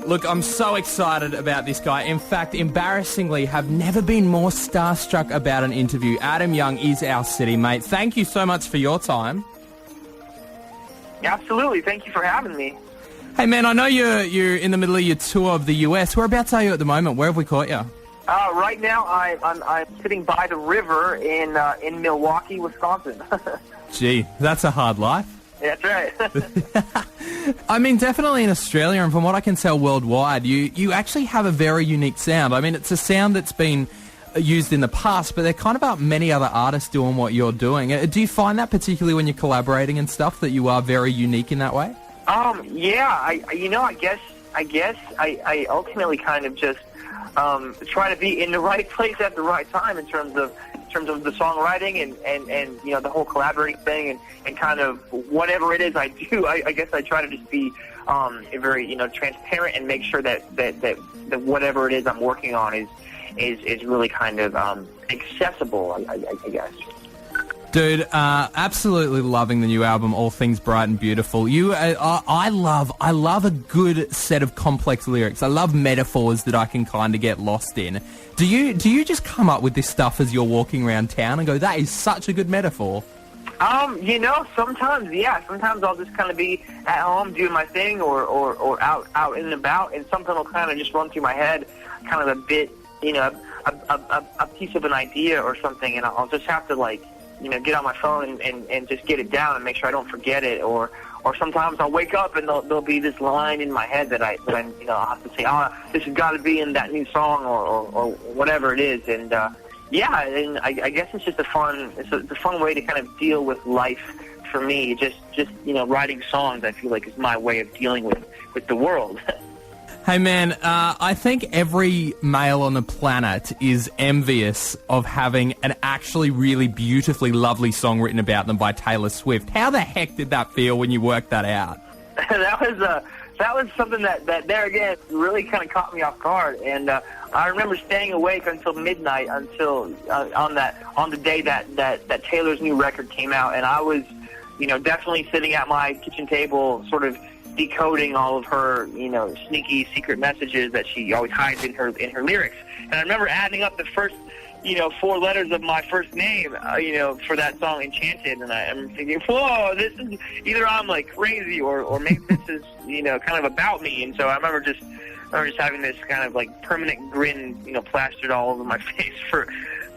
Look, I'm so excited about this guy. In fact, embarrassingly, have never been more starstruck about an interview. Adam Young is our city, mate. Thank you so much for your time. Absolutely. Thank you for having me. Hey, man, I know you're in the middle of your tour of the US. Whereabouts are you at the moment? Where have we caught you? Right now, I'm sitting by the river in Milwaukee, Wisconsin. Gee, that's a hard life. That's right. I mean, definitely in Australia, and from what I can tell worldwide, you actually have a very unique sound. I mean, it's a sound that's been used in the past, but there kind of aren't many other artists doing what you're doing. Do you find that particularly when you're collaborating and stuff, that you are very unique in that way? Yeah, I guess I ultimately kind of just try to be in the right place at the right time in terms of the songwriting and you know, the whole collaborating thing and kind of whatever it is I do, I guess I try to just be very, you know, transparent and make sure that whatever it is I'm working on is really kind of accessible, I guess. Dude, absolutely loving the new album, All Things Bright and Beautiful. I love a good set of complex lyrics. I love metaphors that I can kind of get lost in. Do you just come up with this stuff as you're walking around town and go, that is such a good metaphor? You know, sometimes, yeah. Sometimes I'll just kind of be at home doing my thing or out and about, and something will kind of just run through my head, kind of a bit, you know, a piece of an idea or something, and I'll just have to, like, you know, get on my phone and just get it down and make sure I don't forget it. Or sometimes I'll wake up and there'll be this line in my head that I you know, I'll have to say, oh, this has got to be in that new song or whatever it is. And yeah, and I guess it's just a fun way to kind of deal with life for me. Just you know, writing songs, I feel like, is my way of dealing with the world. Hey, man, I think every male on the planet is envious of having an actually really beautifully lovely song written about them by Taylor Swift. How the heck did that feel when you worked that out? That was something that there again really kind of caught me off guard, and I remember staying awake until midnight on the day that Taylor's new record came out, and I was, you know, definitely sitting at my kitchen table, sort of decoding all of her, you know, sneaky secret messages that she always hides in her lyrics. And I remember adding up the first, you know, 4 letters of my first name, you know, for that song Enchanted, and I'm thinking, whoa, this is either I'm like crazy or maybe this is, you know, kind of about me. And so I remember just having this kind of like permanent grin, you know, plastered all over my face for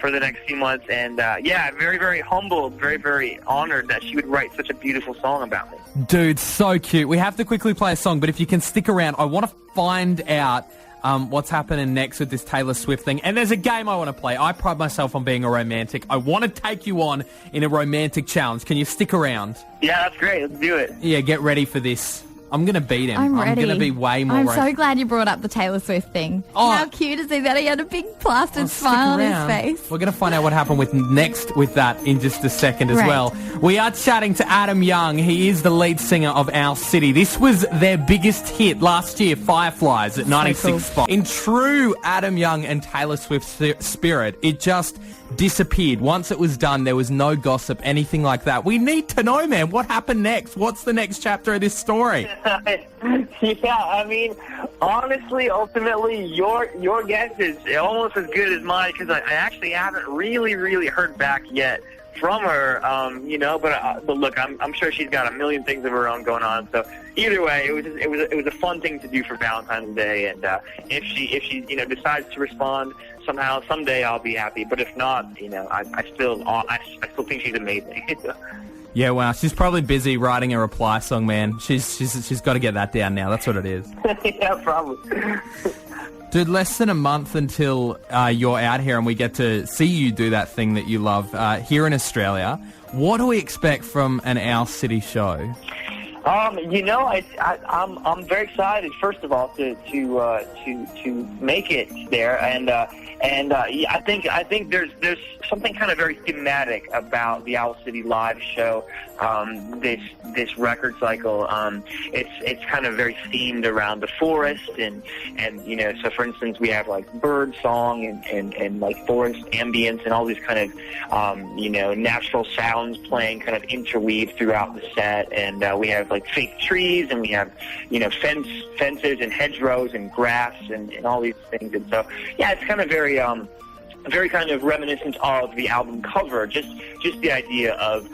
the next few months. And yeah, very, very humbled, very, very honored that she would write such a beautiful song about me. Dude, so cute. We have to quickly play a song, but if you can stick around, I want to find out what's happening next with this Taylor Swift thing. And there's a game I want to play. I pride myself on being a romantic. I want to take you on in a romantic challenge. Can you stick around? Yeah, that's great. Let's do it. Yeah, get ready for this. I'm going to beat him. I'm ready. I'm going to be way more... I'm so glad you brought up the Taylor Swift thing. Oh, how cute is he that he had a big plastered smile on his face? We're going to find out what happened with that in just a second as well. We are chatting to Adam Young. He is the lead singer of Our City. This was their biggest hit last year, Fireflies, at 96 spots. In true Adam Young and Taylor Swift spirit, it just disappeared. Once it was done, there was no gossip, anything like that. We need to know, man, what happened next? What's the next chapter of this story? Yeah, I mean, honestly, ultimately, your guess is almost as good as mine, because I actually haven't really heard back yet from her, you know. But look, I'm sure she's got a million things of her own going on. So either way, it was a fun thing to do for Valentine's Day, and if she you know, decides to respond somehow someday, I'll be happy. But if not, you know, I still think she's amazing. Yeah, wow. She's probably busy writing a reply song, man. She's got to get that down now. That's what it is. Yeah, probably. Dude, less than a month until you're out here and we get to see you do that thing that you love here in Australia. What do we expect from an Our City show? You know, I'm very excited. First of all, to make it there, and yeah, I think there's something kind of very thematic about the Owl City Live show. This record cycle, it's kind of very themed around the forest, and you know, so for instance, we have like bird song and like forest ambience and all these kind of you know, natural sounds playing kind of interweave throughout the set, and we have like fake trees, and we have, fences and hedgerows and grass and all these things. And so, yeah, it's kind of very kind of reminiscent of the album cover, just the idea of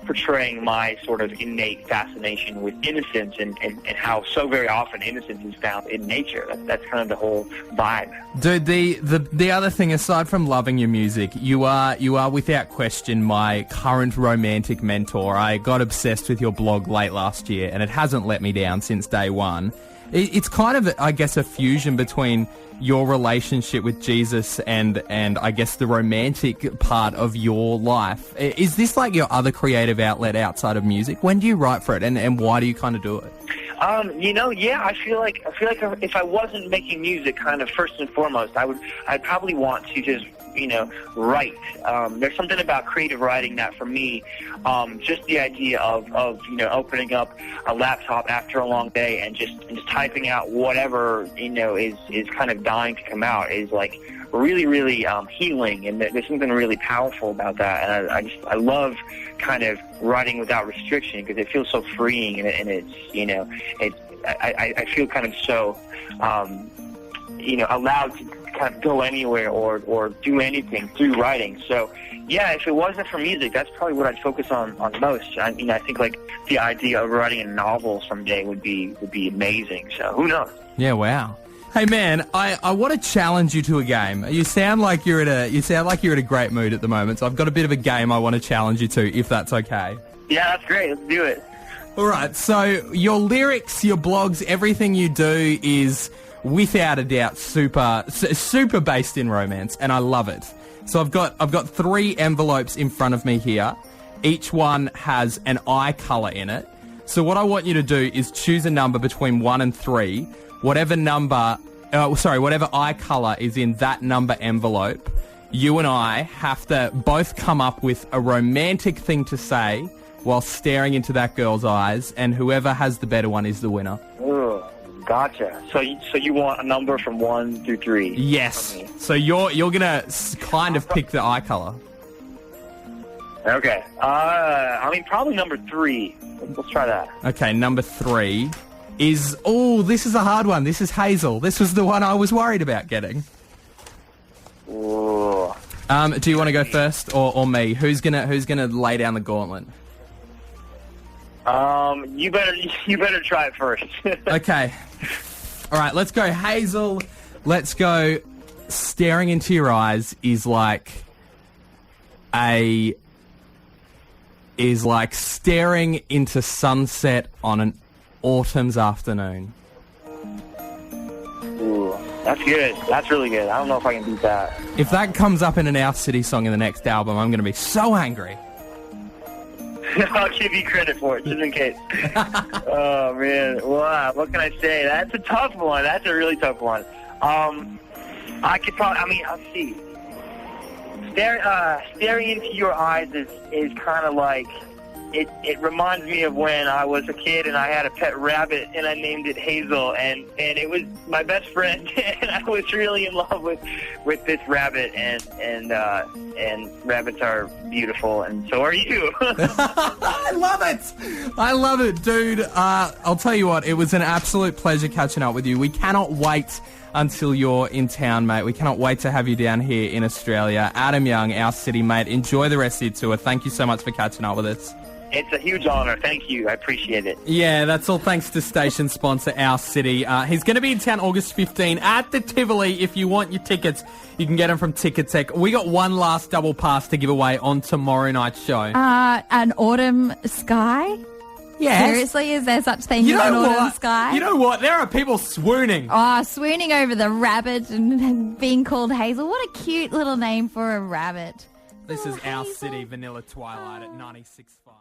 portraying my sort of innate fascination with innocence and how so very often innocence is found in nature. That's kind of the whole vibe. Dude, the other thing, aside from loving your music, you are without question my current romantic mentor. I got obsessed with your blog late last year, and it hasn't let me down since day one. It's kind of, I guess, a fusion between your relationship with Jesus and I guess the romantic part of your life. Is this like your other creative outlet outside of music? When do you write for it, and why do you kind of do it? Yeah, I feel like if I wasn't making music, kind of first and foremost, I'd probably want to just write. There's something about creative writing that for me, just the idea of opening up a laptop after a long day and just typing out whatever is kind of dying to come out is like really, really healing, and there's something really powerful about that. And I love kind of writing without restriction because it feels so freeing, and it's I feel kind of so allowed to kind of go anywhere or do anything through writing. So yeah, if it wasn't for music, that's probably what I'd focus on most. I think like the idea of writing a novel someday would be amazing. So who knows? Yeah, wow. Hey man, I want to challenge you to a game. You sound like you're in a great mood at the moment. So I've got a bit of a game I want to challenge you to, if that's okay. Yeah, that's great. Let's do it. All right. So your lyrics, your blogs, everything you do is without a doubt super based in romance, and I love it. So I've got 3 envelopes in front of me here. Each one has an eye color in it. So what I want you to do is choose a number between 1 and 3. Whatever eye color is in that number envelope, you and I have to both come up with a romantic thing to say while staring into that girl's eyes, and whoever has the better one is the winner. Ooh, gotcha. So you want a number from 1 through 3? Yes. So you're gonna kind of pick the eye color. Okay. Probably number 3. Let's try that. Okay, number 3 is... Oh, this is a hard one. This is Hazel. This was the one I was worried about getting. Ooh. Do you want to go first or me? Who's gonna lay down the gauntlet? You better try it first. Okay. All right, let's go, Hazel. Let's go. Staring into your eyes is like staring into sunset on an autumn's afternoon. Ooh, that's good. That's really good. I don't know if I can beat that. If that comes up in an Our City song in the next album, I'm going to be so angry. I'll give you credit for it, just in case. Oh, man. Wow. What can I say? That's a tough one. That's a really tough one. I could probably... I'll see. Staring into your eyes is kind of like... It reminds me of when I was a kid and I had a pet rabbit and I named it Hazel, and it was my best friend, and I was really in love with this rabbit, and rabbits are beautiful, and so are you. I love it, dude. I'll tell you what, it was an absolute pleasure catching up with you. We cannot wait until you're in town, mate. We cannot wait to have you down here in Australia. Adam Young, Our City, mate. Enjoy the rest of your tour. Thank you so much for catching up with us. It's a huge honor. Thank you. I appreciate it. Yeah, that's all thanks to station sponsor Our City. He's going to be in town August 15 at the Tivoli. If you want your tickets, you can get them from Ticketek. We got one last double pass to give away on tomorrow night's show. An autumn sky? Yes. Seriously, is there such thing as an autumn sky? You know what? There are people swooning. Oh, swooning over the rabbit and being called Hazel. What a cute little name for a rabbit. This is Our City Vanilla Twilight at 96.5.